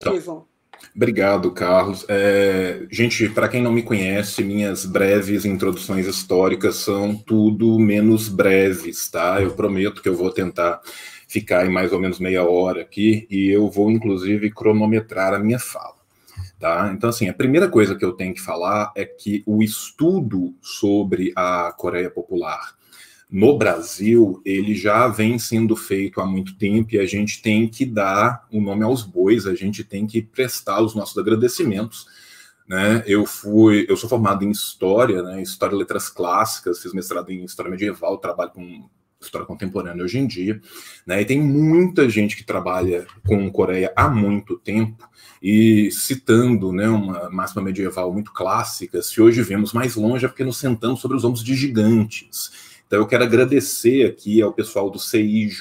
Então, obrigado, Carlos. Gente, para quem não me conhece, minhas breves introduções históricas são tudo menos breves, tá? Eu prometo que eu vou tentar ficar em mais ou menos meia hora aqui e eu vou, inclusive, cronometrar a minha fala. Tá? Então, assim, a primeira coisa que eu tenho que falar é que o estudo sobre a Coreia Popular no Brasil, ele já vem sendo feito há muito tempo e a gente tem que dar o nome aos bois, a gente tem que prestar os nossos agradecimentos, né? Eu sou formado em História, né? História e Letras Clássicas, fiz mestrado em História Medieval, trabalho com História Contemporânea hoje em dia, né? E tem muita gente que trabalha com Coreia há muito tempo, e citando, né, uma máxima medieval muito clássica, se hoje vemos mais longe é porque nos sentamos sobre os ombros de gigantes. Então eu quero agradecer aqui ao pessoal do CIJ,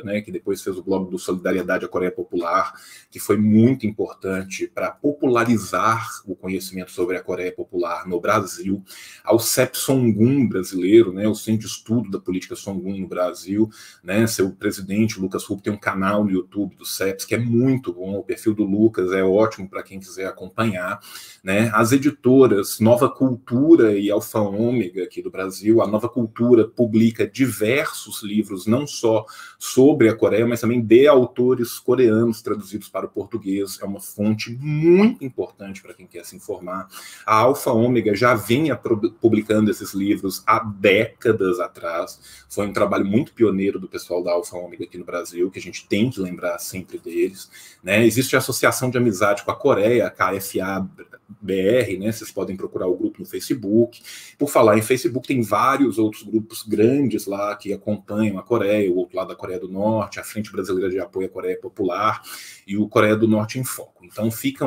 né, que depois fez o blog do Solidariedade à Coreia Popular, que foi muito importante para popularizar o conhecimento sobre a Coreia Popular no Brasil, ao CEP Songun brasileiro, né, o Centro de Estudo da Política Songun no Brasil, né, seu presidente, Lucas Rupp, tem um canal no YouTube do CEPS que é muito bom, o perfil do Lucas é ótimo para quem quiser acompanhar, né, as editoras Nova Cultura e Alfa Ômega aqui do Brasil, a Nova Cultura publica diversos livros, não só sobre a Coreia, mas também de autores coreanos traduzidos para o português. É uma fonte muito importante para quem quer se informar. A Alfa Ômega já vinha publicando esses livros há décadas atrás. Foi um trabalho muito pioneiro do pessoal da Alfa Ômega aqui no Brasil, que a gente tem que lembrar sempre deles, né? Existe a Associação de Amizade com a Coreia, a KFA-BR, né? Vocês podem procurar o grupo no Facebook. Por falar em Facebook, tem vários outros grupos grandes lá que acompanham a Coreia, o outro lado da Coreia do Norte, a Frente Brasileira de Apoio à Coreia Popular e o Coreia do Norte em Foco. Então fica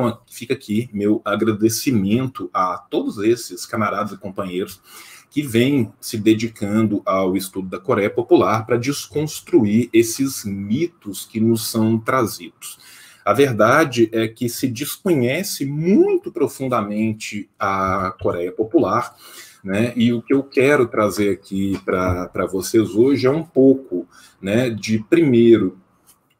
aqui meu agradecimento a todos esses camaradas e companheiros que vêm se dedicando ao estudo da Coreia Popular para desconstruir esses mitos que nos são trazidos. A verdade é que se desconhece muito profundamente a Coreia Popular, né? E o que eu quero trazer aqui para vocês hoje é um pouco, né, de, primeiro,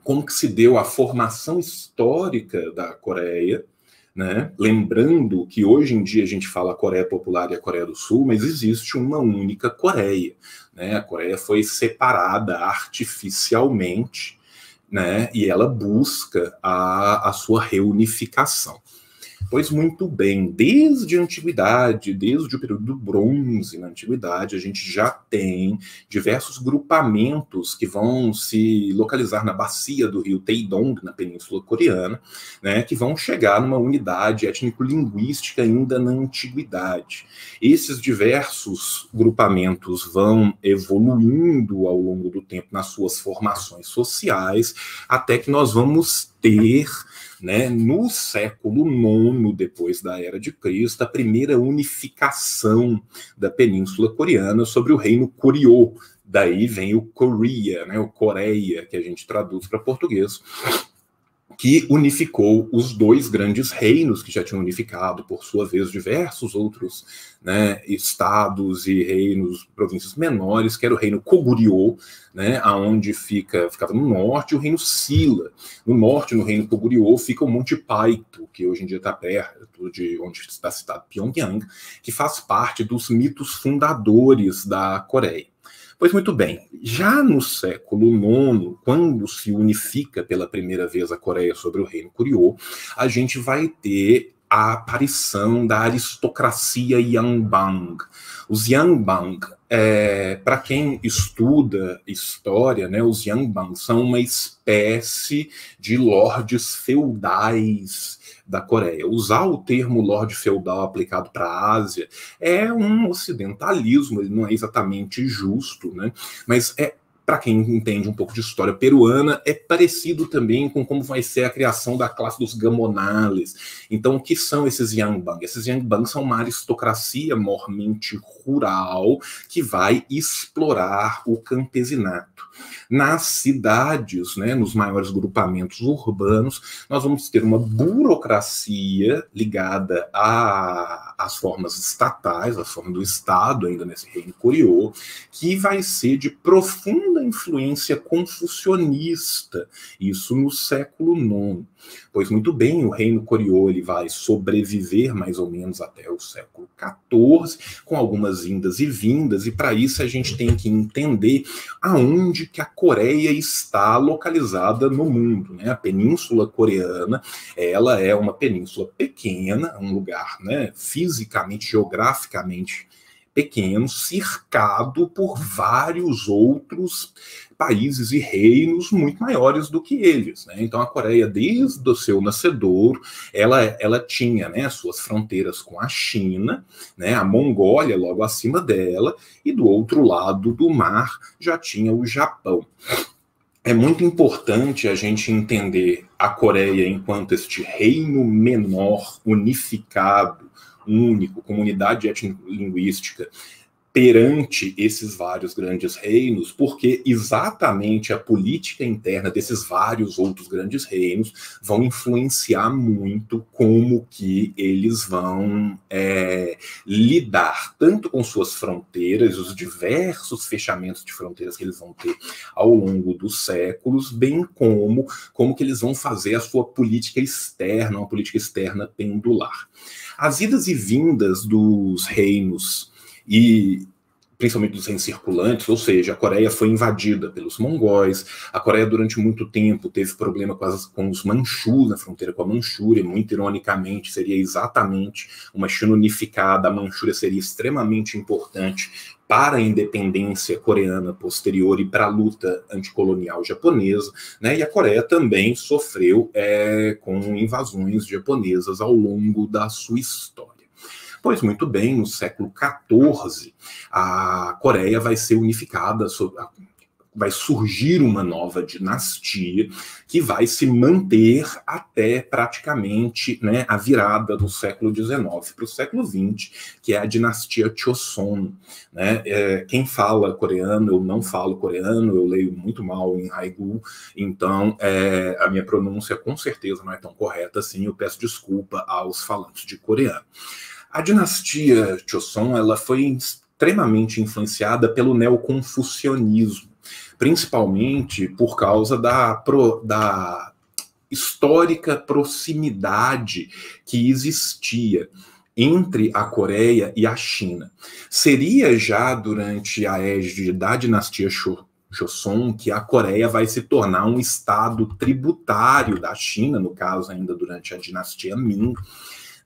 como que se deu a formação histórica da Coreia, né? Lembrando que hoje em dia a gente fala Coreia Popular e a Coreia do Sul, mas existe uma única Coreia, né? A Coreia foi separada artificialmente, né? E ela busca a sua reunificação. Pois muito bem, desde a antiguidade, desde o período do bronze na antiguidade, a gente já tem diversos grupamentos que vão se localizar na bacia do rio Taedong, na Península Coreana, né, que vão chegar numa unidade étnico-linguística ainda na antiguidade. Esses diversos grupamentos vão evoluindo ao longo do tempo nas suas formações sociais, até que nós vamos ter, né, no século IX, depois da Era de Cristo, a primeira unificação da Península Coreana sobre o reino Goryeo. Daí vem o Korea, né, o Coreia, que a gente traduz para português, que unificou os dois grandes reinos que já tinham unificado, por sua vez, diversos outros, né, estados e reinos, províncias menores, que era o reino Goguryeo, né, aonde ficava no norte, o reino Silla. No norte, no reino Goguryeo, fica o Monte Paito, que hoje em dia está perto de onde está citado Pyongyang, que faz parte dos mitos fundadores da Coreia. Pois muito bem, já no século IX, quando se unifica pela primeira vez a Coreia sobre o reino Goryeo, a gente vai ter a aparição da aristocracia Yanbang. Os Yanbang, para quem estuda história, né, os Yanbang são uma espécie de lordes feudais da Coreia. Usar o termo lorde feudal aplicado para a Ásia é um ocidentalismo, ele não é exatamente justo, né? Mas para quem entende um pouco de história peruana, é parecido também com como vai ser a criação da classe dos gamonales. Então, o que são esses Yanbang? Esses Yanbang são uma aristocracia mormente rural que vai explorar o campesinato. Nas cidades, né, nos maiores grupamentos urbanos, nós vamos ter uma burocracia ligada às formas estatais, à forma do Estado, ainda nesse reino Goryeo, que vai ser de profunda influência confucionista, isso no século IX. Pois muito bem, o reino Goryeo ele vai sobreviver mais ou menos até o século XIV, com algumas indas e vindas, e para isso a gente tem que entender aonde que a Coreia está localizada no mundo, né? A Península Coreana, ela é uma península pequena, um lugar, né, fisicamente, geograficamente pequeno, cercado por vários outros países e reinos muito maiores do que eles, né? Então a Coreia, desde o seu nascedor, ela tinha, né, suas fronteiras com a China, né, a Mongólia logo acima dela, e do outro lado do mar já tinha o Japão. É muito importante a gente entender a Coreia enquanto este reino menor, unificado, único, comunidade étnico-linguística, perante esses vários grandes reinos, porque exatamente a política interna desses vários outros grandes reinos vão influenciar muito como que eles vão lidar, tanto com suas fronteiras, os diversos fechamentos de fronteiras que eles vão ter ao longo dos séculos, bem como que eles vão fazer a sua política externa, uma política externa pendular. As idas e vindas dos reinos, e principalmente dos reinos circulantes, ou seja, a Coreia foi invadida pelos mongóis, a Coreia durante muito tempo teve problema com os Manchus, na fronteira com a Manchúria, muito ironicamente seria exatamente uma China unificada, a Manchúria seria extremamente importante para a independência coreana posterior e para a luta anticolonial japonesa, né? E a Coreia também sofreu com invasões japonesas ao longo da sua história. Pois muito bem, no século XIV, a Coreia vai ser unificada, vai surgir uma nova dinastia que vai se manter até praticamente, né, a virada do século XIX para o século XX, que é a dinastia Choson. Né? Quem fala coreano, eu não falo coreano, eu leio muito mal em Haigu, então a minha pronúncia com certeza não é tão correta assim, eu peço desculpa aos falantes de coreano. A dinastia Choson, ela foi extremamente influenciada pelo neoconfucionismo, principalmente por causa da histórica proximidade que existia entre a Coreia e a China. Seria já durante a égide da dinastia Joseon que a Coreia vai se tornar um estado tributário da China, no caso ainda durante a dinastia Ming,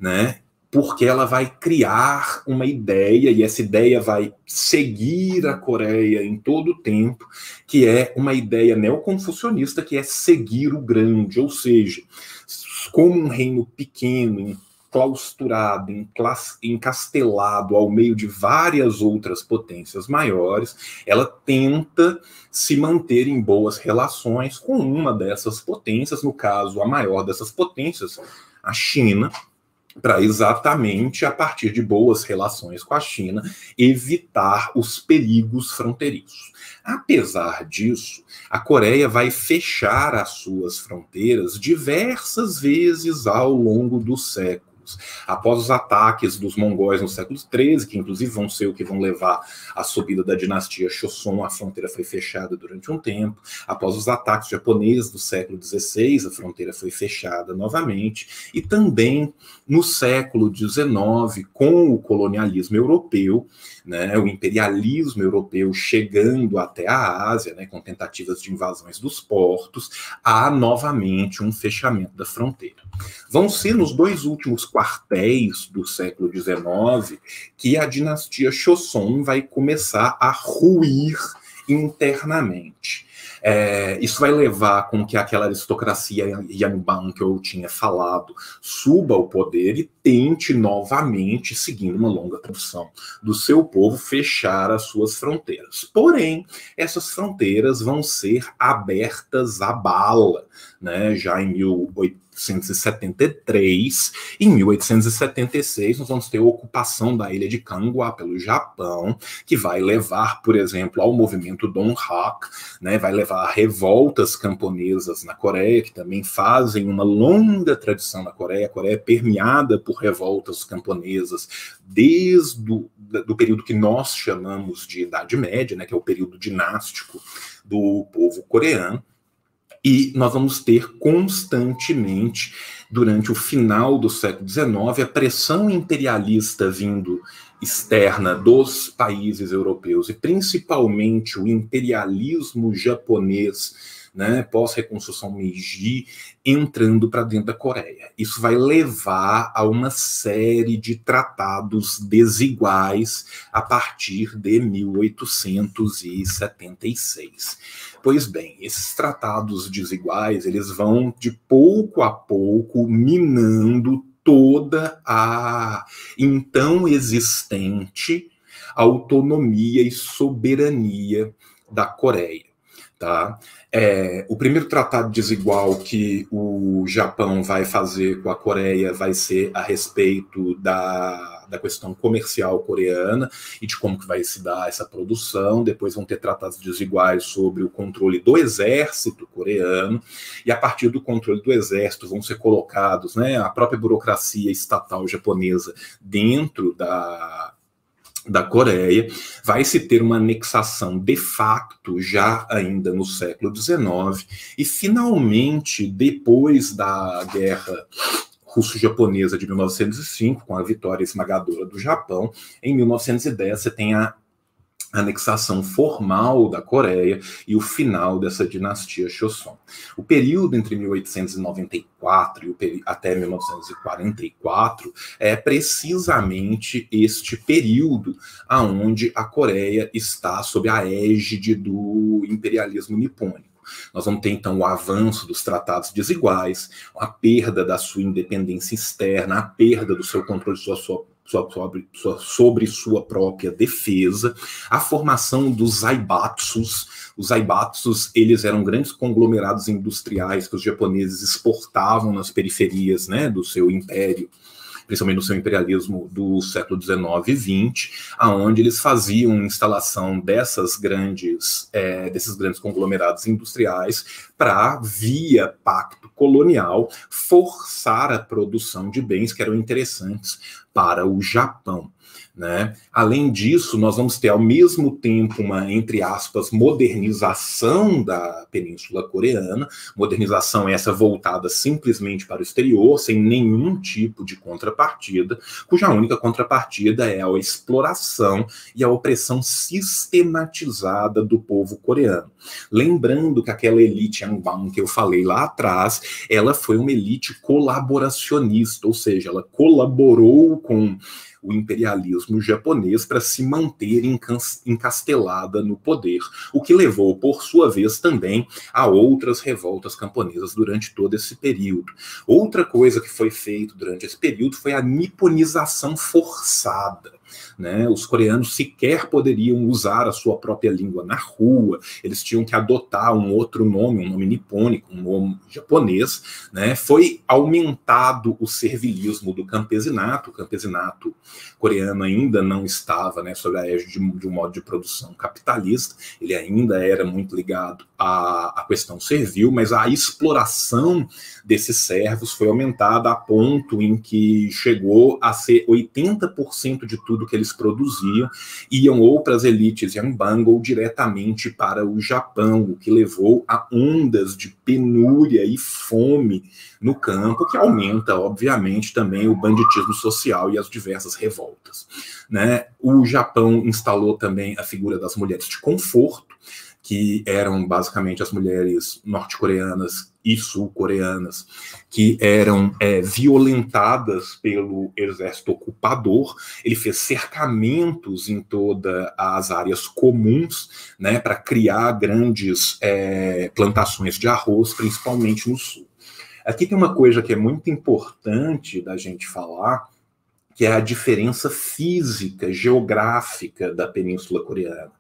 né? Porque ela vai criar uma ideia, e essa ideia vai seguir a Coreia em todo o tempo, que é uma ideia neoconfucionista, que é seguir o grande, ou seja, como um reino pequeno, enclausurado, encastelado ao meio de várias outras potências maiores, ela tenta se manter em boas relações com uma dessas potências, no caso, a maior dessas potências, a China, para exatamente, a partir de boas relações com a China, evitar os perigos fronteiriços. Apesar disso, a Coreia vai fechar as suas fronteiras diversas vezes ao longo dos séculos. Após os ataques dos mongóis no século XIII, que inclusive vão ser o que vão levar à subida da dinastia Joseon, a fronteira foi fechada durante um tempo. Após os ataques japoneses do século XVI, a fronteira foi fechada novamente. E também no século XIX, com o colonialismo europeu, né, o imperialismo europeu chegando até a Ásia, né, com tentativas de invasões dos portos, há novamente um fechamento da fronteira. Vão ser nos dois últimos quartéis do século XIX que a dinastia Joseon vai começar a ruir internamente. Isso vai levar com que aquela aristocracia Yangban que eu tinha falado suba ao poder e tente novamente, seguindo uma longa tradição do seu povo, fechar as suas fronteiras. Porém, essas fronteiras vão ser abertas à bala, né, já em 1873. Em 1876, nós vamos ter a ocupação da ilha de Kangwa pelo Japão, que vai levar, por exemplo, ao movimento Donghak, né, vai levar a revoltas camponesas na Coreia, que também fazem uma longa tradição na Coreia. A Coreia é permeada por revoltas camponesas desde do período que nós chamamos de Idade Média, né, que é o período dinástico do povo coreano. E nós vamos ter constantemente, durante o final do século XIX, a pressão imperialista vindo externa dos países europeus, e principalmente o imperialismo japonês, né, pós-reconstrução Meiji, entrando para dentro da Coreia. Isso vai levar a uma série de tratados desiguais a partir de 1876. Pois bem, esses tratados desiguais, eles vão de pouco a pouco minando toda a então existente autonomia e soberania da Coreia. Tá? O primeiro tratado desigual que o Japão vai fazer com a Coreia vai ser a respeito da questão comercial coreana e de como que vai se dar essa produção. Depois vão ter tratados desiguais sobre o controle do exército coreano, e a partir do controle do exército vão ser colocados, né, a própria burocracia estatal japonesa dentro da Coreia. Vai se ter uma anexação de facto já ainda no século XIX, e finalmente, depois da guerra russo-japonesa de 1905, com a vitória esmagadora do Japão, em 1910 você tem a anexação formal da Coreia e o final dessa dinastia Joseon. O período entre 1894 e até 1944 é precisamente este período onde a Coreia está sob a égide do imperialismo nipônico. Nós vamos ter, então, o avanço dos tratados desiguais, a perda da sua independência externa, a perda do seu controle sobre sua própria defesa, a formação dos zaibatsus. Os zaibatsus, eles eram grandes conglomerados industriais que os japoneses exportavam nas periferias, né, do seu império, principalmente no seu imperialismo do século XIX e XX, aonde eles faziam instalação desses grandes conglomerados industriais para, via pacto colonial, forçar a produção de bens que eram interessantes para o Japão. Né? Além disso, nós vamos ter ao mesmo tempo uma, entre aspas, modernização da Península Coreana, modernização essa voltada simplesmente para o exterior, sem nenhum tipo de contrapartida, cuja única contrapartida é a exploração e a opressão sistematizada do povo coreano. Lembrando que aquela elite Anbang que eu falei lá atrás, ela foi uma elite colaboracionista, ou seja, ela colaborou com o imperialismo japonês para se manter encastelada no poder, o que levou, por sua vez, também a outras revoltas camponesas durante todo esse período. Outra coisa que foi feita durante esse período foi a niponização forçada. Né? Os coreanos sequer poderiam usar a sua própria língua na rua, eles tinham que adotar um outro nome, um nome nipônico, um nome japonês, né? Foi aumentado o servilismo do campesinato. O campesinato coreano ainda não estava, né, sob a égide de um modo de produção capitalista, ele ainda era muito ligado à questão servil, mas a exploração desses servos foi aumentada a ponto em que chegou a ser 80% de tudo que eles produziam iam ou para as elites Yanbang ou diretamente para o Japão, o que levou a ondas de penúria e fome no campo, que aumenta, obviamente, também o banditismo social e as diversas revoltas. Né? O Japão instalou também a figura das mulheres de conforto, que eram basicamente as mulheres norte-coreanas e sul-coreanas, que eram violentadas pelo exército ocupador. Ele fez cercamentos em todas as áreas comuns, né, para criar grandes plantações de arroz, principalmente no sul. Aqui tem uma coisa que é muito importante da gente falar, que é a diferença física, geográfica da Península Coreana.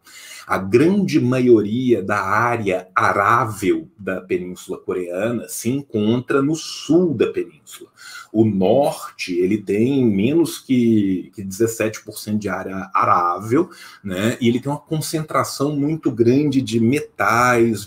A grande maioria da área arável da Península Coreana se encontra no sul da península. O norte, ele tem menos que 17% de área arável, né? E ele tem uma concentração muito grande de metais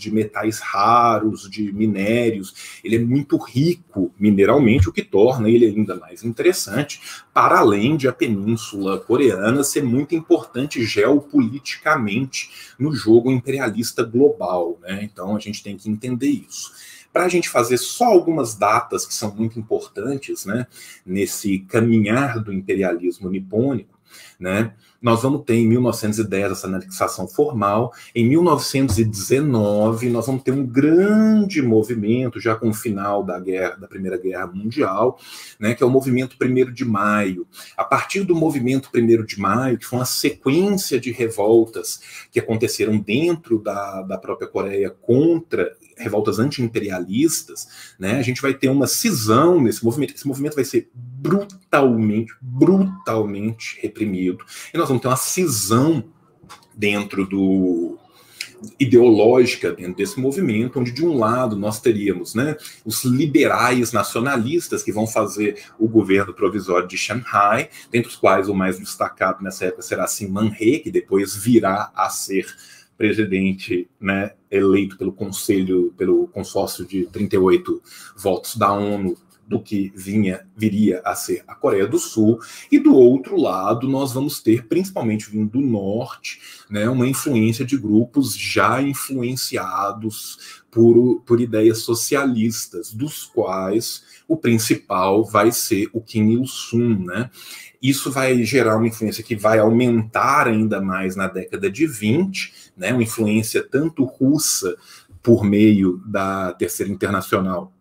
raros, de minérios. Ele é muito rico mineralmente, o que torna ele ainda mais interessante, para além de a Península Coreana ser muito importante geopoliticamente no jogo imperialista global, né? Então a gente tem que entender isso. Para a gente fazer só algumas datas que são muito importantes, né, nesse caminhar do imperialismo nipônico, né, nós vamos ter em 1910 essa anexação formal, em 1919 nós vamos ter um grande movimento, já com o final da Primeira Guerra Mundial, né, que é o movimento 1º de Maio. A partir do movimento 1º de Maio, que foi uma sequência de revoltas que aconteceram dentro da própria Coreia contra revoltas anti-imperialistas, né, a gente vai ter uma cisão nesse movimento. Esse movimento vai ser brutalmente reprimido, e nós vamos ter uma cisão ideológica dentro desse movimento, onde de um lado nós teríamos, né, os liberais nacionalistas que vão fazer o governo provisório de Shanghai, dentre os quais o mais destacado nessa época será Man-Rhee, que depois virá a ser presidente, né, eleito pelo consórcio de 38 votos da ONU, do que viria a ser a Coreia do Sul, e do outro lado nós vamos ter, principalmente vindo do norte, né, uma influência de grupos já influenciados por ideias socialistas, dos quais o principal vai ser o Kim Il-sung, né? Isso vai gerar uma influência que vai aumentar ainda mais na década de 20, né, uma influência tanto russa por meio da Terceira Internacional,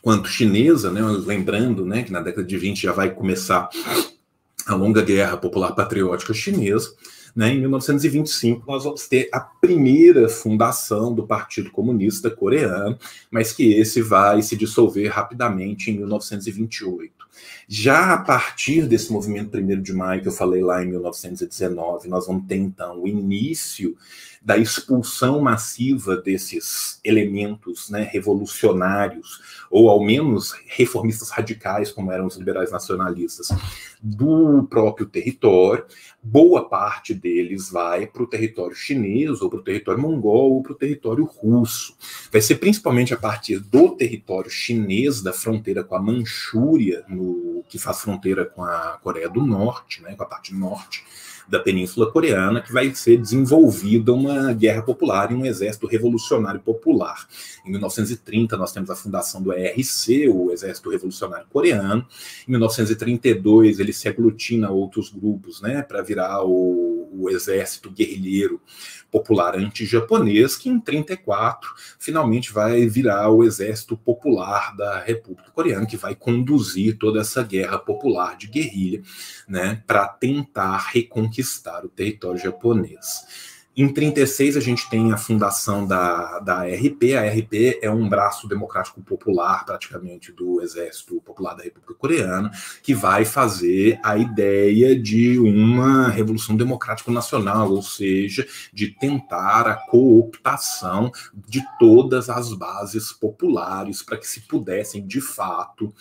quanto chinesa, né, lembrando, né, que na década de 20 já vai começar a longa Guerra Popular Patriótica Chinesa, né. Em 1925 nós vamos ter a primeira fundação do Partido Comunista Coreano, mas que esse vai se dissolver rapidamente em 1928. Já a partir desse movimento 1º de Maio, que eu falei lá em 1919, nós vamos ter, então, o início da expulsão massiva desses elementos, né, revolucionários, ou ao menos reformistas radicais, como eram os liberais nacionalistas, do próprio território. Boa parte deles vai para o território chinês, ou para o território mongol, ou para o território russo. Vai ser principalmente a partir do território chinês, da fronteira com a Manchúria, que faz fronteira com a Coreia do Norte, né, com a parte norte da Península Coreana, que vai ser desenvolvida uma guerra popular e um exército revolucionário popular. Em 1930, nós temos a fundação do ERC, o Exército Revolucionário Coreano. Em 1932, ele se aglutina a outros grupos, né, para virar o Exército Guerrilheiro Popular Anti-Japonês, que em 1934 finalmente vai virar o Exército Popular da República Coreana, que vai conduzir toda essa guerra popular de guerrilha, né, para tentar reconquistar o território japonês. Em 1936, a gente tem a fundação da ARP. A ARP é um braço democrático popular, praticamente, do Exército Popular da República Coreana, que vai fazer a ideia de uma revolução democrática nacional, ou seja, de tentar a cooptação de todas as bases populares para que se pudessem, de fato,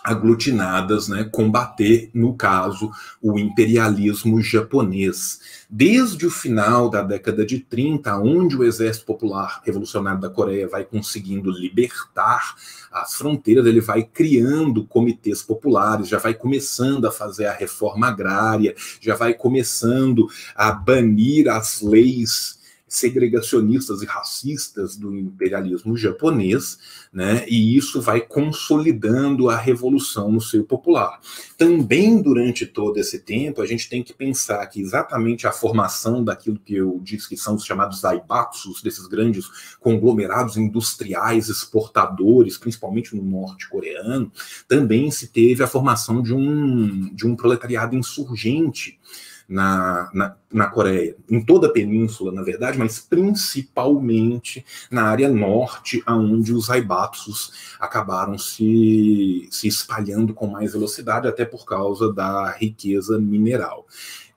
aglutinadas, né, combater, no caso, o imperialismo japonês. Desde o final da década de 30, onde o Exército Popular Revolucionário da Coreia vai conseguindo libertar as fronteiras, ele vai criando comitês populares, já vai começando a fazer a reforma agrária, já vai começando a banir as leis segregacionistas e racistas do imperialismo japonês, né? E isso vai consolidando a revolução no seio popular. Também durante todo esse tempo, a gente tem que pensar que exatamente a formação daquilo que eu disse que são os chamados zaibatsus, desses grandes conglomerados industriais exportadores, principalmente no norte coreano, também se teve a formação de um proletariado insurgente, na Coreia, em toda a península, na verdade, mas principalmente na área norte, onde os Zaibatsus acabaram se espalhando com mais velocidade, até por causa da riqueza mineral.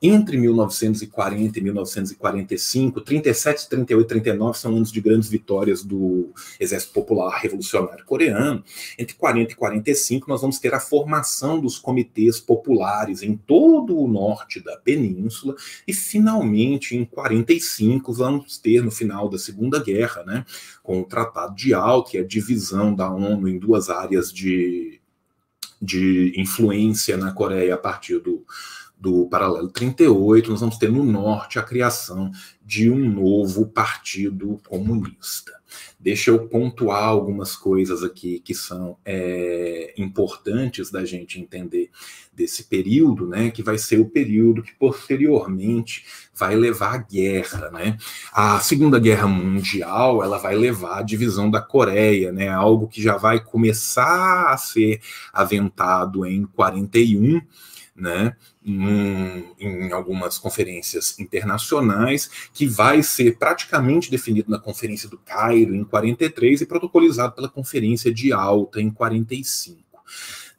Entre 1940 e 1945, 37, 38 e 39 são anos de grandes vitórias do Exército Popular Revolucionário Coreano. Entre 40 e 45, nós vamos ter a formação dos comitês populares em todo o norte da península, e finalmente, em 45, vamos ter, no final da Segunda Guerra, né, com o Tratado de Alta e a divisão da ONU em duas áreas de influência na Coreia a partir do Paralelo 38, nós vamos ter no norte a criação de um novo partido comunista. Deixa eu pontuar algumas coisas aqui que são importantes da gente entender desse período, né, que vai ser o período que posteriormente vai levar à guerra, né? A Segunda Guerra Mundial, ela vai levar à divisão da Coreia, né, algo que já vai começar a ser aventado em 41, né, em algumas conferências internacionais, que vai ser praticamente definido na Conferência do Cairo em 43 e protocolizado pela Conferência de Alta em 45.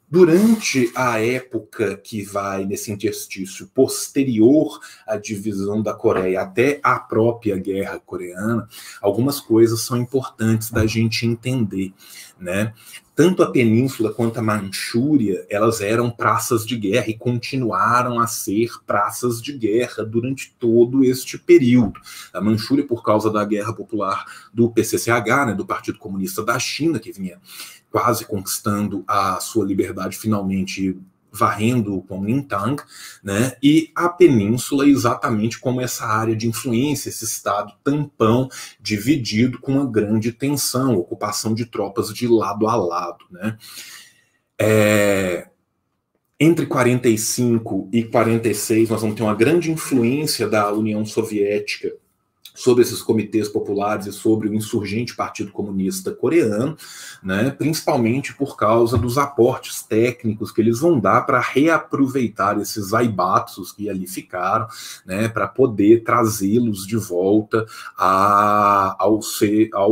Durante a época que vai nesse interstício posterior à divisão da Coreia até a própria Guerra Coreana, algumas coisas são importantes da gente entender, né? Tanto a Península quanto a Manchúria, elas eram praças de guerra e continuaram a ser praças de guerra durante todo este período. A Manchúria, por causa da guerra popular do PCCH, né, do Partido Comunista da China, que vinha quase conquistando a sua liberdade, finalmente varrendo o Kuomintang, né? E a Península exatamente como essa área de influência, esse estado tampão dividido com uma grande tensão, ocupação de tropas de lado a lado, né? Entre 45 e 46, nós vamos ter uma grande influência da União Soviética sobre esses comitês populares e sobre o insurgente Partido Comunista Coreano, né, principalmente por causa dos aportes técnicos que eles vão dar para reaproveitar esses Zaibatsus que ali ficaram, né, para poder trazê-los de volta ao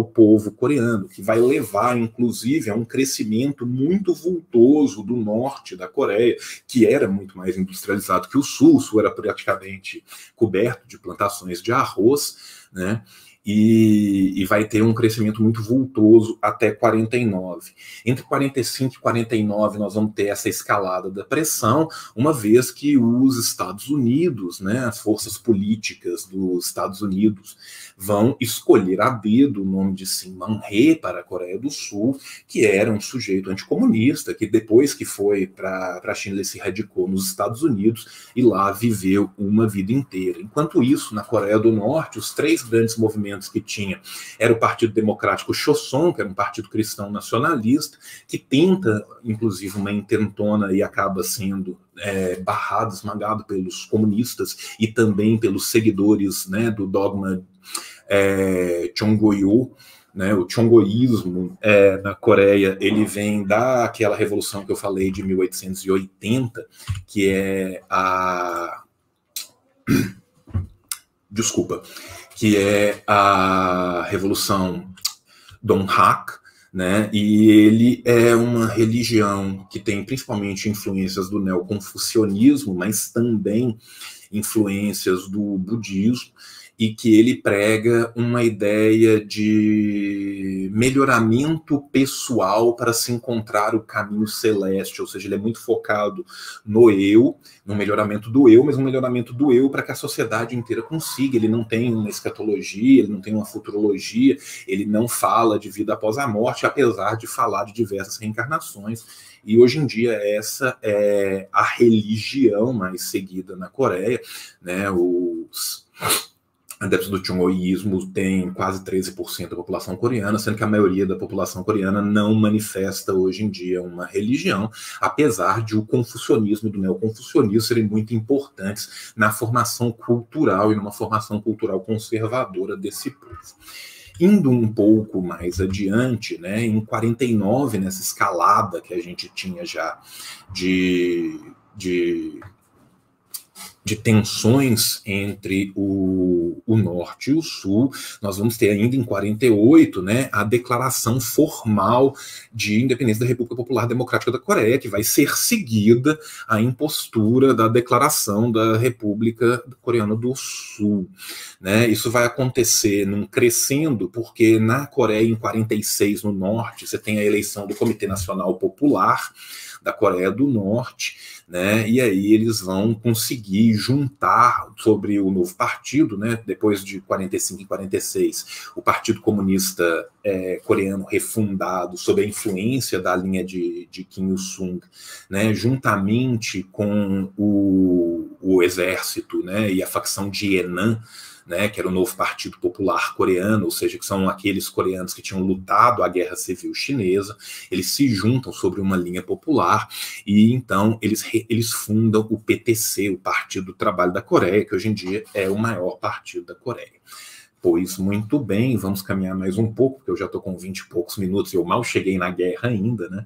povo coreano, que vai levar, inclusive, a um crescimento muito vultoso do norte da Coreia, que era muito mais industrializado que o sul era praticamente coberto de plantações de arroz, né? E vai ter um crescimento muito vultoso até 49. Entre 45 e 49 nós vamos ter essa escalada da pressão, uma vez que os Estados Unidos, né, as forças políticas dos Estados Unidos vão escolher a dedo o nome de Sin Man-rhee para a Coreia do Sul, que era um sujeito anticomunista, que depois que foi para a China ele se radicou nos Estados Unidos e lá viveu uma vida inteira. Enquanto isso, na Coreia do Norte, os três grandes movimentos que tinha era o Partido Democrático Choson, que era um partido cristão nacionalista, que tenta, inclusive, uma intentona e acaba sendo barrado, esmagado pelos comunistas e também pelos seguidores, né, do dogma Chongoyo, né, o chongoísmo na Coreia, ele vem daquela revolução que eu falei de 1880, que é a Revolução Donghak, né? E ele é uma religião que tem principalmente influências do neoconfucionismo, mas também influências do budismo, e que ele prega uma ideia de melhoramento pessoal para se encontrar o caminho celeste, ou seja, ele é muito focado no eu, no melhoramento do eu, mas um melhoramento do eu para que a sociedade inteira consiga. Ele não tem uma escatologia, ele não tem uma futurologia, ele não fala de vida após a morte, apesar de falar de diversas reencarnações. E hoje em dia essa é a religião mais seguida na Coreia, né? Os adeptos do chongoísmo têm quase 13% da população coreana, sendo que a maioria da população coreana não manifesta hoje em dia uma religião, apesar de o confucionismo e do neoconfucionismo serem muito importantes na formação cultural e numa formação cultural conservadora desse povo. Indo um pouco mais adiante, né, em 49, nessa escalada que a gente tinha já de de tensões entre o Norte e o Sul, nós vamos ter ainda em 48, né, a declaração formal de independência da República Popular Democrática da Coreia, que vai ser seguida à impostura da declaração da República Coreana do Sul. Né? Isso vai acontecer num crescendo, porque na Coreia, em 46, no Norte, você tem a eleição do Comitê Nacional Popular da Coreia do Norte, né? E aí eles vão conseguir juntar sobre o novo partido, né? Depois de 45 e 46, o Partido Comunista Coreano refundado sob a influência da linha de Kim Il-sung, né? Juntamente com o exército, né? E a facção de Yenan, né, que era o novo Partido Popular Coreano, ou seja, que são aqueles coreanos que tinham lutado a Guerra Civil Chinesa, eles se juntam sobre uma linha popular e então eles fundam o PTC, o Partido do Trabalho da Coreia, que hoje em dia é o maior partido da Coreia. Pois muito bem, vamos caminhar mais um pouco, porque eu já estou com 20 e poucos minutos e eu mal cheguei na guerra ainda, né?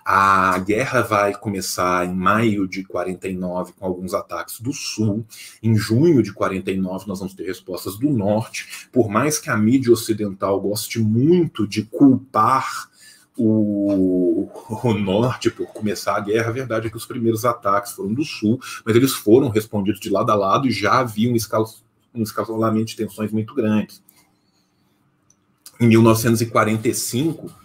A guerra vai começar em maio de 49 com alguns ataques do Sul. Em junho de 49 nós vamos ter respostas do Norte. Por mais que a mídia ocidental goste muito de culpar o Norte por começar a guerra, a verdade é que os primeiros ataques foram do Sul, mas eles foram respondidos de lado a lado e já havia um escalonamento de tensões muito grandes. Em 1945,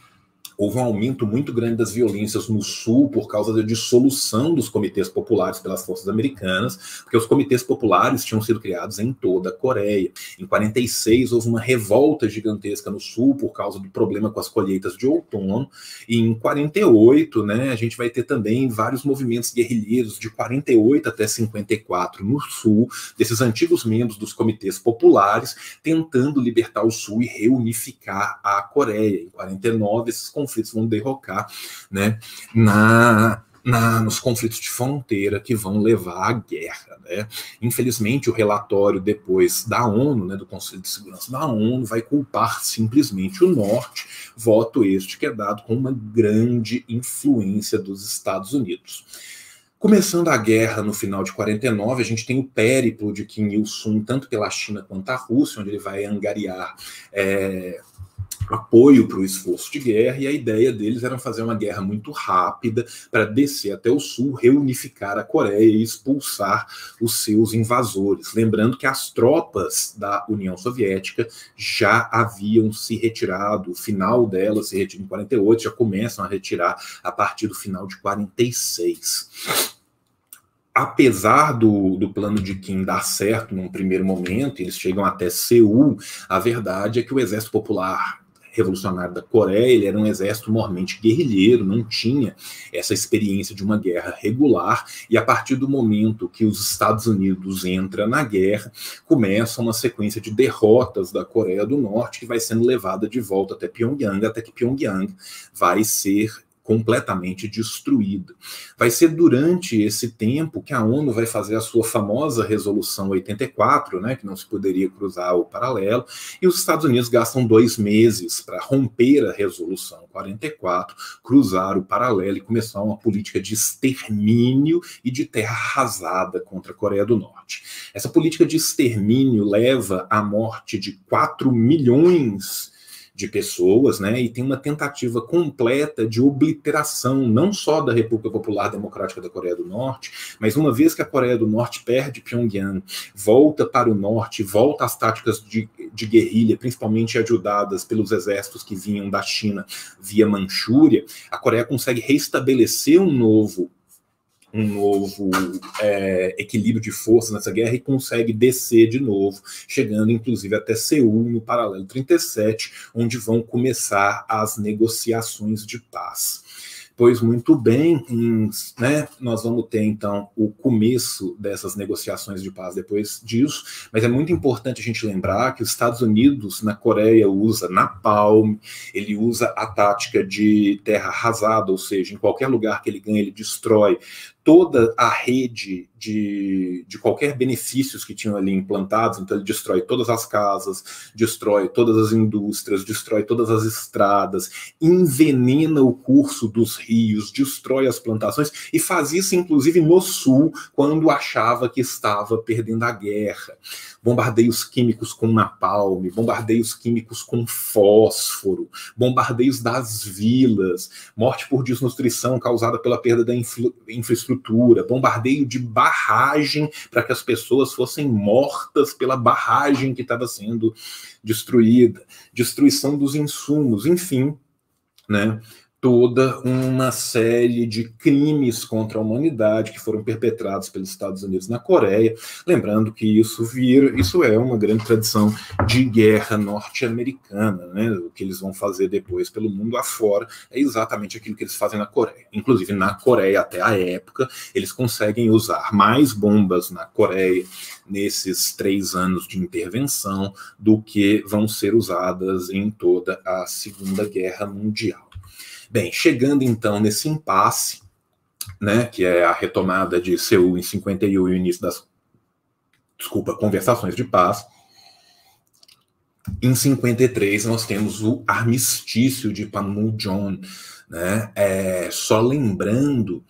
houve um aumento muito grande das violências no Sul por causa da dissolução dos comitês populares pelas forças americanas, porque os comitês populares tinham sido criados em toda a Coreia. Em 46, houve uma revolta gigantesca no Sul por causa do problema com as colheitas de outono, e em 48, né, a gente vai ter também vários movimentos guerrilheiros de 48 até 54 no Sul, desses antigos membros dos comitês populares, tentando libertar o Sul e reunificar a Coreia. Em 49, esses conflitos vão derrocar, né, nos conflitos de fronteira que vão levar à guerra, né? Infelizmente, o relatório depois da ONU, né, do Conselho de Segurança da ONU, vai culpar simplesmente o Norte, voto este que é dado com uma grande influência dos Estados Unidos. Começando a guerra no final de 49, a gente tem o périplo de Kim Il-sung, tanto pela China quanto a Rússia, onde ele vai angariar apoio para o esforço de guerra, e a ideia deles era fazer uma guerra muito rápida para descer até o Sul, reunificar a Coreia e expulsar os seus invasores. Lembrando que as tropas da União Soviética já haviam se retirado, o final delas se retira em 48, já começam a retirar a partir do final de 46. Apesar do plano de Kim dar certo num primeiro momento, eles chegam até Seul, a verdade é que o Exército Popular Revolucionário da Coreia, ele era um exército mormente guerrilheiro, não tinha essa experiência de uma guerra regular, e a partir do momento que os Estados Unidos entram na guerra, começa uma sequência de derrotas da Coreia do Norte, que vai sendo levada de volta até Pyongyang, até que Pyongyang vai ser completamente destruída. Vai ser durante esse tempo que a ONU vai fazer a sua famosa Resolução 84, né, que não se poderia cruzar o paralelo, e os Estados Unidos gastam 2 meses para romper a Resolução 44, cruzar o paralelo e começar uma política de extermínio e de terra arrasada contra a Coreia do Norte. Essa política de extermínio leva à morte de 4 milhões de pessoas, né, e tem uma tentativa completa de obliteração, não só da República Popular Democrática da Coreia do Norte, mas uma vez que a Coreia do Norte perde Pyongyang, volta para o norte, volta às táticas de guerrilha, principalmente ajudadas pelos exércitos que vinham da China via Manchúria, a Coreia consegue restabelecer um novo equilíbrio de forças nessa guerra e consegue descer de novo, chegando inclusive até Seul, no paralelo 37, onde vão começar as negociações de paz. Pois muito bem, né, nós vamos ter então o começo dessas negociações de paz depois disso, mas é muito importante a gente lembrar que os Estados Unidos na Coreia usa napalm, ele usa a tática de terra arrasada, ou seja, em qualquer lugar que ele ganha, ele destrói toda a rede de qualquer benefícios que tinham ali implantados. Então ele destrói todas as casas, destrói todas as indústrias, destrói todas as estradas, envenena o curso dos rios, destrói as plantações, e faz isso inclusive no sul, quando achava que estava perdendo a guerra. Bombardeios químicos com napalm, bombardeios químicos com fósforo, bombardeios das vilas, morte por desnutrição causada pela perda da infraestrutura, bombardeio de barragem para que as pessoas fossem mortas pela barragem que estava sendo destruída, destruição dos insumos, enfim, né? Toda uma série de crimes contra a humanidade que foram perpetrados pelos Estados Unidos na Coreia. Lembrando que isso é uma grande tradição de guerra norte-americana, né? O que eles vão fazer depois pelo mundo afora é exatamente aquilo que eles fazem na Coreia. Inclusive, na Coreia, até a época, eles conseguem usar mais bombas na Coreia nesses 3 anos de intervenção do que vão ser usadas em toda a Segunda Guerra Mundial. Bem, chegando então nesse impasse, né, que é a retomada de Seul em 51 e o início das, conversações de paz, em 53 nós temos o armistício de Panmunjom, né? Só lembrando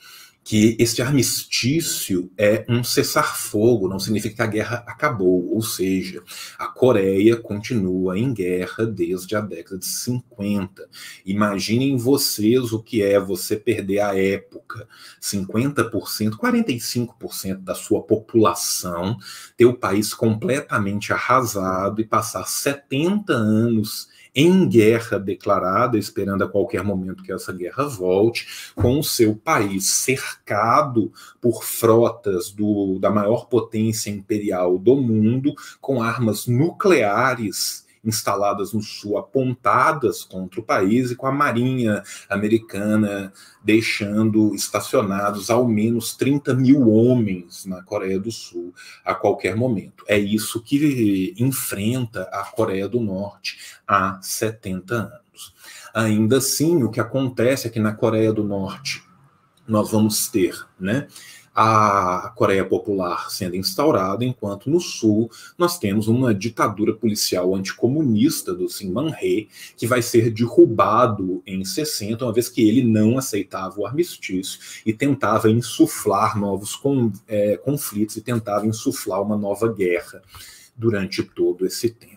que este armistício é um cessar-fogo, não significa que a guerra acabou, ou seja, a Coreia continua em guerra desde a década de 50. Imaginem vocês o que é você perder a época, 50%, 45% da sua população, ter o país completamente arrasado e passar 70 anos em guerra declarada, esperando a qualquer momento que essa guerra volte, com o seu país cercado por frotas da maior potência imperial do mundo, com armas nucleares instaladas no sul, apontadas contra o país, e com a marinha americana deixando estacionados ao menos 30 mil homens na Coreia do Sul a qualquer momento. É isso que enfrenta a Coreia do Norte há 70 anos. Ainda assim, o que acontece é que na Coreia do Norte nós vamos ter, né, a Coreia Popular sendo instaurada, enquanto no Sul nós temos uma ditadura policial anticomunista do Syngman-rhee, que vai ser derrubado em 60, uma vez que ele não aceitava o armistício e tentava insuflar novos conflitos e tentava insuflar uma nova guerra durante todo esse tempo.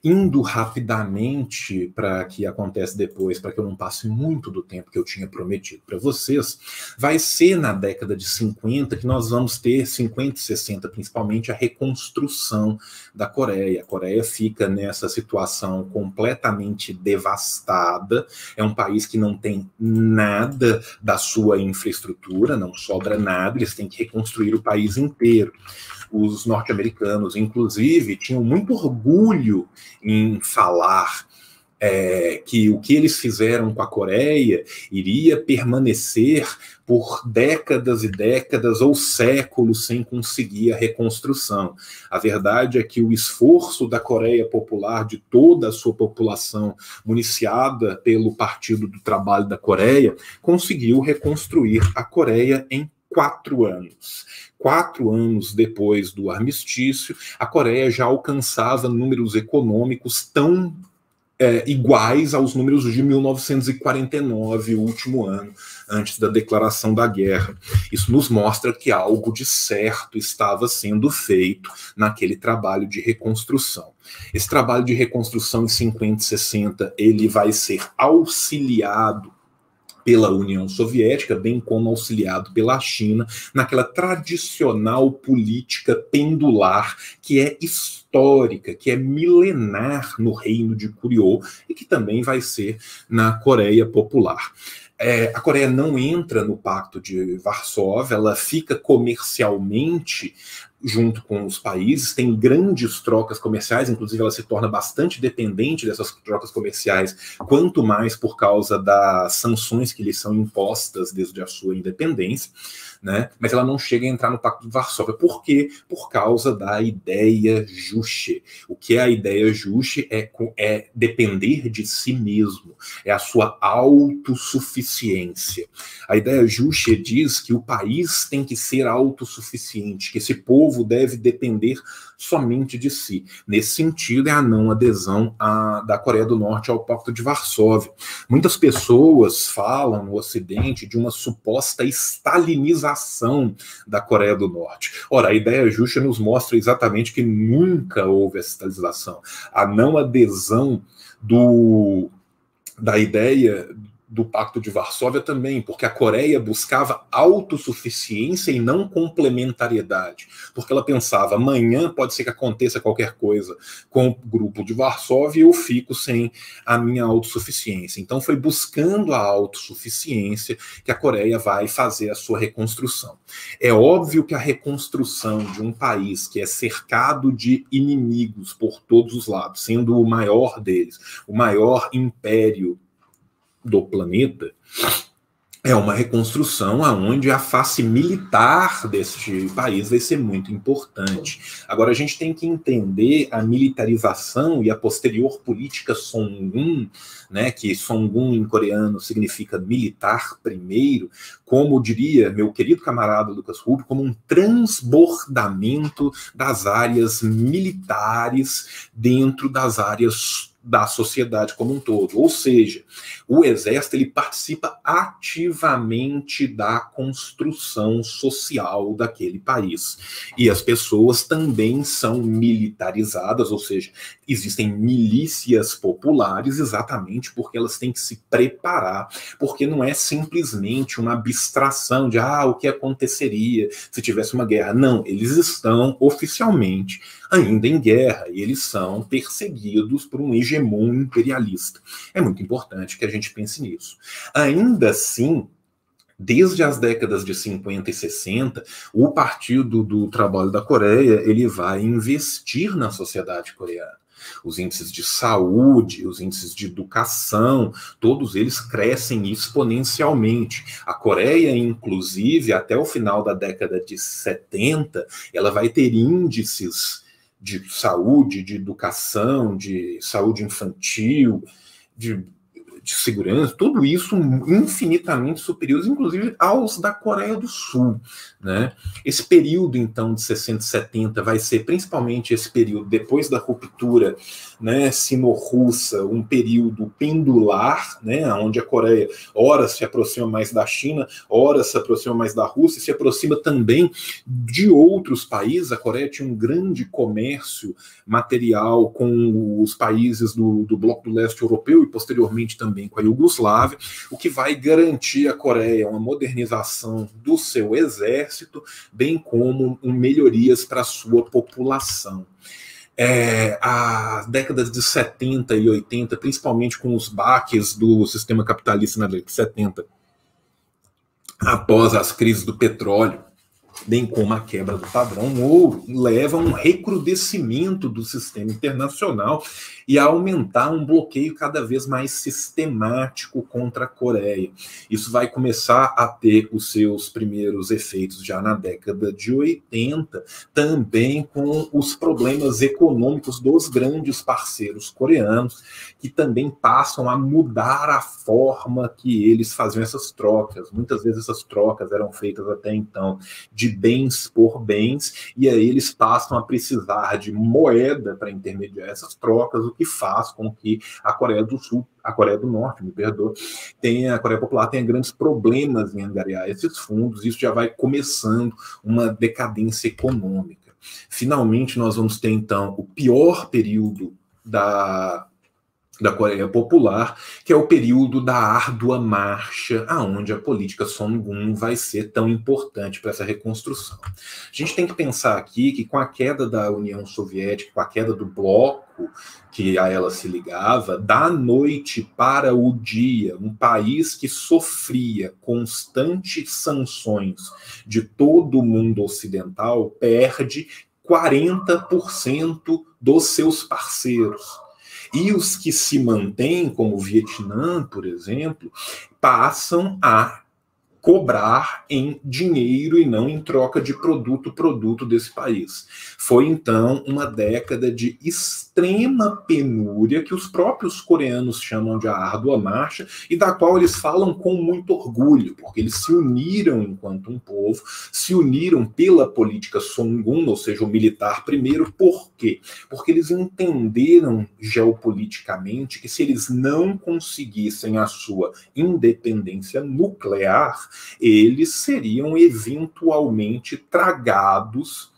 Indo rapidamente para o que acontece depois, para que eu não passe muito do tempo que eu tinha prometido para vocês, vai ser na década de 50 que nós vamos ter, 50 e 60 principalmente, a reconstrução da Coreia. A Coreia fica nessa situação completamente devastada, é um país que não tem nada da sua infraestrutura, não sobra nada, eles têm que reconstruir o país inteiro. Os norte-americanos, inclusive, tinham muito orgulho em falar que o que eles fizeram com a Coreia iria permanecer por décadas e décadas ou séculos sem conseguir a reconstrução. A verdade é que o esforço da Coreia Popular, de toda a sua população municiada pelo Partido do Trabalho da Coreia, conseguiu reconstruir a Coreia em 4 anos. 4 anos depois do armistício, a Coreia já alcançava números econômicos tão iguais aos números de 1949, o último ano antes da declaração da guerra. Isso nos mostra que algo de certo estava sendo feito naquele trabalho de reconstrução. Esse trabalho de reconstrução em 50 e 60, ele vai ser auxiliado pela União Soviética, bem como auxiliado pela China, naquela tradicional política pendular que é histórica, que é milenar no reino de Goryeo e que também vai ser na Coreia Popular. A Coreia não entra no Pacto de Varsóvia, ela fica comercialmente junto com os países, tem grandes trocas comerciais, inclusive ela se torna bastante dependente dessas trocas comerciais, quanto mais por causa das sanções que lhes são impostas desde a sua independência, né? Mas ela não chega a entrar no Pacto de Varsóvia. Por quê? Por causa da ideia Juche. O que é a ideia Juche? É depender de si mesmo, é a sua autossuficiência. A ideia Juche diz que o país tem que ser autossuficiente, que esse povo deve depender somente de si. Nesse sentido, é a não adesão da Coreia do Norte ao Pacto de Varsóvia. Muitas pessoas falam no Ocidente de uma suposta stalinização da Coreia do Norte. Ora, a ideia justa nos mostra exatamente que nunca houve essa stalinização. A não adesão da ideia do Pacto de Varsóvia também, porque a Coreia buscava autossuficiência e não complementariedade, porque ela pensava, amanhã pode ser que aconteça qualquer coisa com o grupo de Varsóvia e eu fico sem a minha autossuficiência. Então foi buscando a autossuficiência que a Coreia vai fazer a sua reconstrução. É óbvio que a reconstrução de um país que é cercado de inimigos por todos os lados, sendo o maior deles, o maior império do planeta, é uma reconstrução onde a face militar deste país vai ser muito importante. Agora, a gente tem que entender a militarização e a posterior política Songun, né, que Songun em coreano significa militar primeiro, como diria meu querido camarada Lucas Rubio, como um transbordamento das áreas militares dentro das áreas da sociedade como um todo. Ou seja, o exército ele participa ativamente da construção social daquele país. E as pessoas também são militarizadas, ou seja, existem milícias populares exatamente porque elas têm que se preparar, porque não é simplesmente uma abstração de o que aconteceria se tivesse uma guerra. Não, eles estão oficialmente ainda em guerra e eles são perseguidos por um hegemon imperialista. É muito importante que a gente pense nisso. Ainda assim, desde as décadas de 50 e 60, o Partido do Trabalho da Coreia ele vai investir na sociedade coreana. Os índices de saúde, os índices de educação, todos eles crescem exponencialmente. A Coreia, inclusive, até o final da década de 70, ela vai ter índices de saúde, de educação, de saúde infantil, de segurança, tudo isso infinitamente superiores, inclusive aos da Coreia do Sul, né? Esse período, então, de 60 e 70 vai ser principalmente esse período depois da ruptura, né, sino-russa, um período pendular, né, onde a Coreia ora se aproxima mais da China, ora se aproxima mais da Rússia, se aproxima também de outros países. A Coreia tinha um grande comércio material com os países do Bloco do Leste Europeu e posteriormente também com a Iugoslávia, o que vai garantir à Coreia uma modernização do seu exército, bem como melhorias para a sua população. As décadas de 70 e 80, principalmente com os baques do sistema capitalista na década de 70, após as crises do petróleo, bem como a quebra do padrão ouro, leva a um recrudescimento do sistema internacional e a aumentar um bloqueio cada vez mais sistemático contra a Coreia. Isso vai começar a ter os seus primeiros efeitos já na década de 80, também com os problemas econômicos dos grandes parceiros coreanos, que também passam a mudar a forma que eles faziam essas trocas. Muitas vezes essas trocas eram feitas até então de bens por bens, e aí eles passam a precisar de moeda para intermediar essas trocas, o que faz com que a Coreia do Sul, a Coreia do Norte, me perdoa, a Coreia Popular tenha grandes problemas em angariar esses fundos. Isso já vai começando uma decadência econômica. Finalmente, nós vamos ter, então, o pior período da da Coreia Popular, que é o período da árdua marcha, aonde a política Songun vai ser tão importante para essa reconstrução. A gente tem que pensar aqui que com a queda da União Soviética, com a queda do bloco que a ela se ligava, da noite para o dia, um país que sofria constantes sanções de todo o mundo ocidental perde 40% dos seus parceiros. E os que se mantêm, como o Vietnã, por exemplo, passam a cobrar em dinheiro e não em troca de produto desse país. Foi, então, uma década de extrema penúria que os próprios coreanos chamam de a árdua marcha e da qual eles falam com muito orgulho, porque eles se uniram enquanto um povo, se uniram pela política Songun, ou seja, o militar primeiro. Por quê? Porque eles entenderam geopoliticamente que se eles não conseguissem a sua independência nuclear, eles seriam eventualmente tragados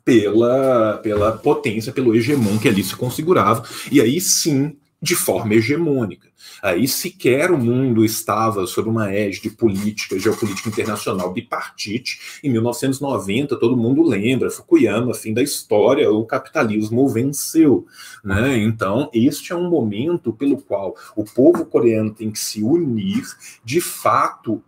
pela potência, pelo hegemon que ali se configurava, e aí sim, de forma hegemônica. Aí sequer o mundo estava sob uma égide política, geopolítica internacional bipartite. Em 1990, todo mundo lembra, Fukuyama, fim da história, o capitalismo venceu, né? Então, este é um momento pelo qual o povo coreano tem que se unir, de fato.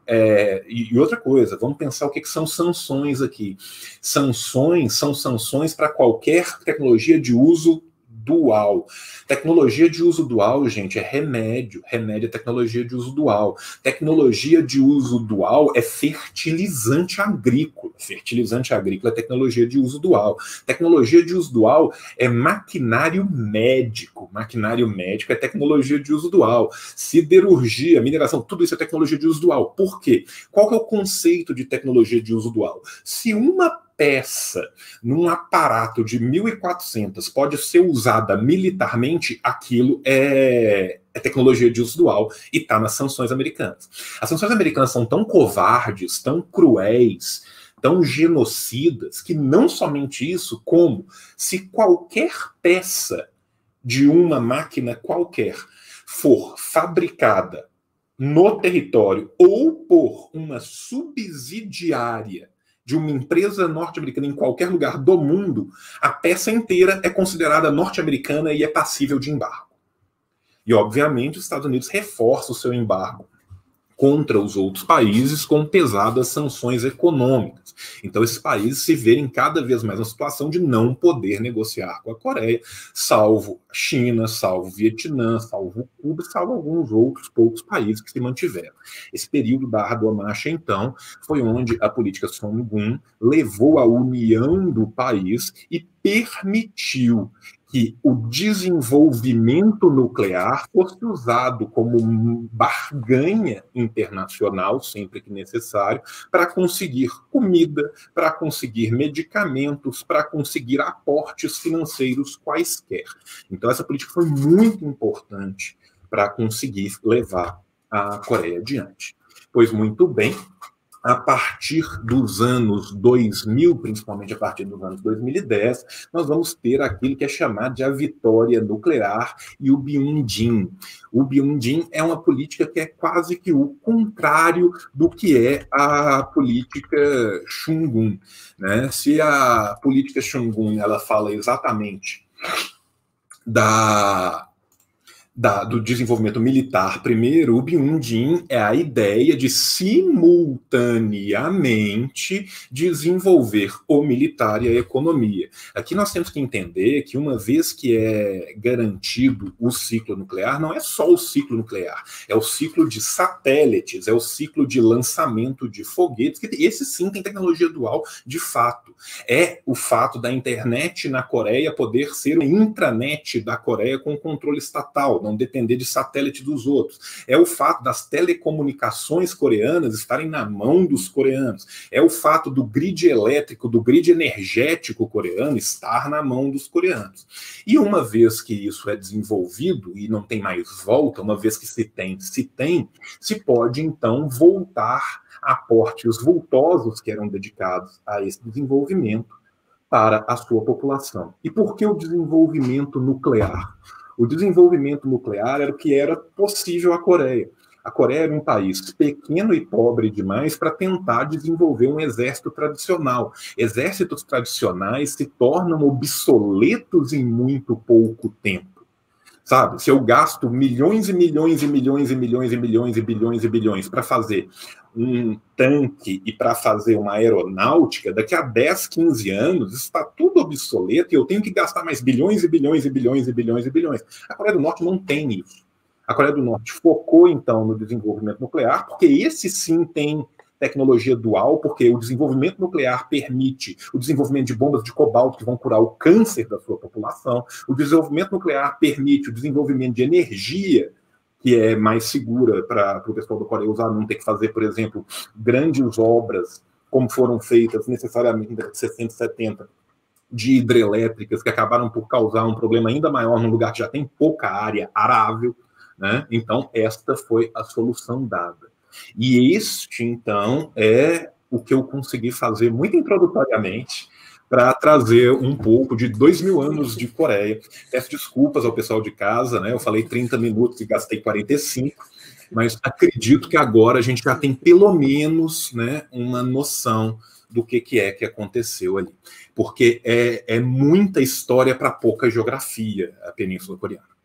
E outra coisa, vamos pensar o que são sanções aqui. Sanções são sanções para qualquer tecnologia de uso dual. Tecnologia de uso dual, gente, é remédio. Remédio é tecnologia de uso dual. Tecnologia de uso dual é fertilizante agrícola. Fertilizante agrícola é tecnologia de uso dual. Tecnologia de uso dual é maquinário médico. Maquinário médico é tecnologia de uso dual. Siderurgia, mineração, tudo isso é tecnologia de uso dual. Por quê? Qual que é o conceito de tecnologia de uso dual? Se uma peça num aparato de 1.400 pode ser usada militarmente, aquilo é tecnologia de uso dual e está nas sanções americanas. As sanções americanas são tão covardes, tão cruéis, tão genocidas, que não somente isso, como se qualquer peça de uma máquina qualquer for fabricada no território ou por uma subsidiária de uma empresa norte-americana em qualquer lugar do mundo, a peça inteira é considerada norte-americana e é passível de embargo. E, obviamente, os Estados Unidos reforçam o seu embargo contra os outros países com pesadas sanções econômicas. Então, esses países se verem cada vez mais na situação de não poder negociar com a Coreia, salvo China, salvo Vietnã, salvo Cuba, salvo alguns outros poucos países que se mantiveram. Esse período da árdua marcha, então, foi onde a política Songun levou à união do país e permitiu que o desenvolvimento nuclear fosse usado como barganha internacional, sempre que necessário, para conseguir comida, para conseguir medicamentos, para conseguir aportes financeiros quaisquer. Então, essa política foi muito importante para conseguir levar a Coreia adiante. Pois muito bem, a partir dos anos 2000, principalmente a partir dos anos 2010, nós vamos ter aquilo que é chamado de a vitória nuclear e o Byung-jin. O Byung-jin é uma política que é quase que o contrário do que é a política Chungun, né? Se a política Chungun ela fala exatamente do desenvolvimento militar primeiro, o Byung-jin é a ideia de simultaneamente desenvolver o militar e a economia. Aqui nós temos que entender que uma vez que é garantido o ciclo nuclear, não é só o ciclo nuclear, é o ciclo de satélites, é o ciclo de lançamento de foguetes, que esse sim tem tecnologia dual de fato. É o fato da internet na Coreia poder ser uma intranet da Coreia com controle estatal, não depender de satélite dos outros. É o fato das telecomunicações coreanas estarem na mão dos coreanos. É o fato do grid elétrico, do grid energético coreano estar na mão dos coreanos. E uma vez que isso é desenvolvido e não tem mais volta, uma vez que se pode então voltar a aportes vultosos que eram dedicados a esse desenvolvimento para a sua população. E por que o desenvolvimento nuclear? O desenvolvimento nuclear era o que era possível à Coreia. A Coreia era um país pequeno e pobre demais para tentar desenvolver um exército tradicional. Exércitos tradicionais se tornam obsoletos em muito pouco tempo. Sabe? Se eu gasto milhões e milhões e milhões e milhões e milhões e bilhões e bilhões para fazer um tanque e para fazer uma aeronáutica, daqui a 10, 15 anos, está tudo obsoleto e eu tenho que gastar mais bilhões e bilhões e bilhões e bilhões e bilhões. A Coreia do Norte não tem isso. A Coreia do Norte focou, então, no desenvolvimento nuclear, porque esse sim tem tecnologia dual, porque o desenvolvimento nuclear permite o desenvolvimento de bombas de cobalto que vão curar o câncer da sua população, o desenvolvimento nuclear permite o desenvolvimento de energia que é mais segura para o pessoal da Coreia usar, não ter que fazer, por exemplo, grandes obras, como foram feitas necessariamente na década de 60 e 70, de hidrelétricas, que acabaram por causar um problema ainda maior num lugar que já tem pouca área arável, né? Então, esta foi a solução dada. E este, então, é o que eu consegui fazer muito introdutoriamente para trazer um pouco de 2.000 anos de Coreia. Peço desculpas ao pessoal de casa, né? Eu falei 30 minutos e gastei 45, mas acredito que agora a gente já tem pelo menos, né, uma noção do que é que aconteceu ali. Porque é muita história para pouca geografia, a Península Coreana.